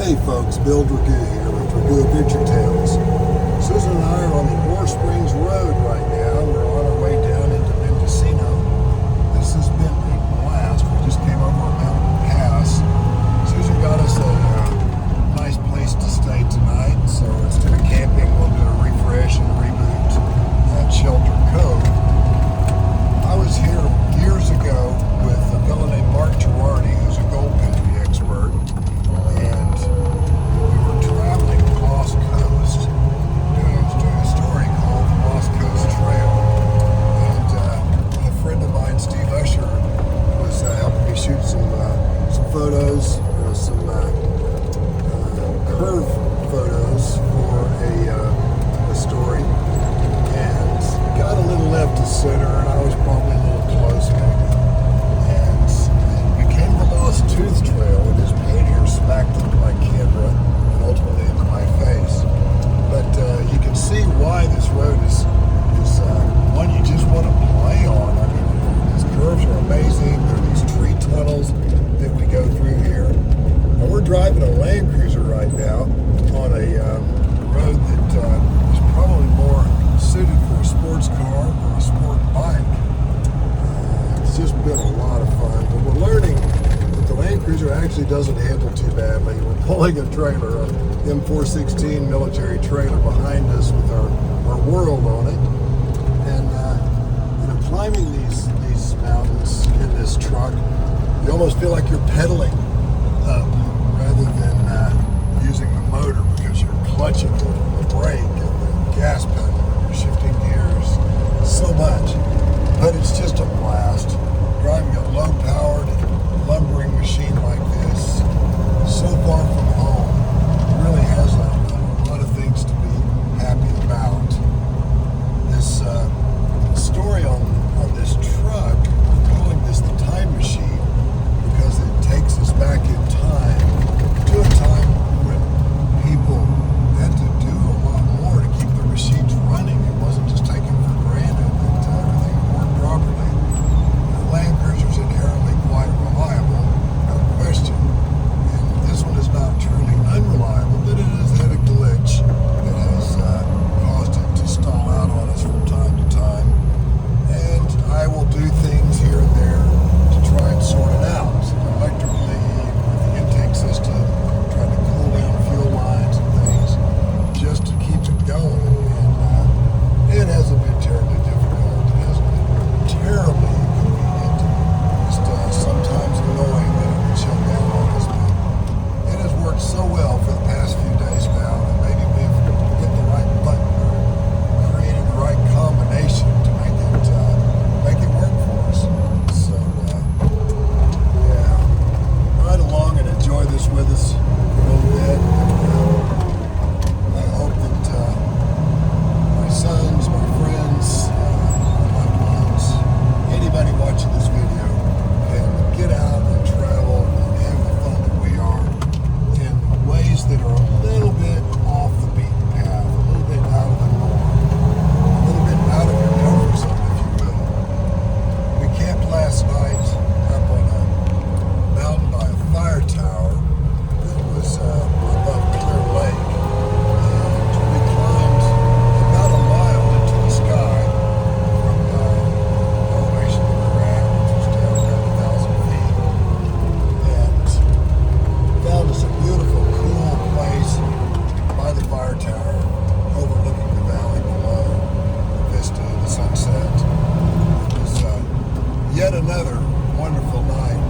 Hey folks, Bill Dragoo here with Dragoo Adventure Tales. Susan and I are on the Ore Springs Road right now. We're on our way down into Mendocino. This has been a blast. We just came over a mountain pass. Susan got us a nice place to stay tonight, so instead of camping, we'll do a refresh and reboot at Shelter Cove. I was here years ago with a fellow named Mark Girardi, who's a gold country expert, and we were traveling Lost Coast, doing a story called the Lost Coast Trail, and a friend of mine, Steve Usher, was helping me shoot some photos, some curve photos for a story, and got a little left to center, and I was probably a little close maybe, and it became the Lost Tooth Trail, and his paint here smacked into my camera and ultimately into my face. But you can see why this road is one you just want to play on. I mean, these curves are amazing. There are these tree tunnels that we go through here. And we're driving a Land Cruiser right now on a road that is probably more suited for a sports car or a sport bike. It's just been a lot of fun. But we're learning that the Land Cruiser actually doesn't handle too badly. We're pulling a trailer, a M416 military trailer behind us with our world on it. And climbing these mountains in this truck, you almost feel like you're pedaling up rather than using the motor, because you're clutching the brake and the gas pedal and you're shifting gears so much. But it's just a blast. Driving a low-powered lumbering machine like this, so far from home, really has a lot of things to be happy about. This story on this truck, we're calling this the time machine because it takes us back in time to a time when people had to do a lot more to keep their machines running. It wasn't just taken for granted that everything worked properly. The Land Cruiser's inherently quite reliable, no question. And this one is not truly unreliable, but it has had a glitch that has caused it to stall out on us from time to time. And I will do things here and there to try and sort it out. Electrically, with the intake system, trying to cool down fuel lines and things, just to keep it going. And it hasn't been terribly difficult. It hasn't been terribly inconvenient. Just sometimes annoying that it would shut down on us. But it has worked so well for the past few days now that maybe we've hit the right button or created the right combination to make it work for us. So, yeah, ride along and enjoy this with us a little bit. I hope that my sons, my friends, my loved ones, anybody watching this video can get out and travel and have the fun that we are in ways that are a little bit off the beaten path, a little bit out of the norm, a little bit out of your comfort zone, if you will. We camped last night up on a mountain by a fire tower that was above Clear Lake, and we climbed about a mile into the sky from the elevation that we were at, which was down about 1,000 feet, and found us a beautiful, cool place by the fire tower overlooking the valley below, the vista, the sunset. It was yet another wonderful night.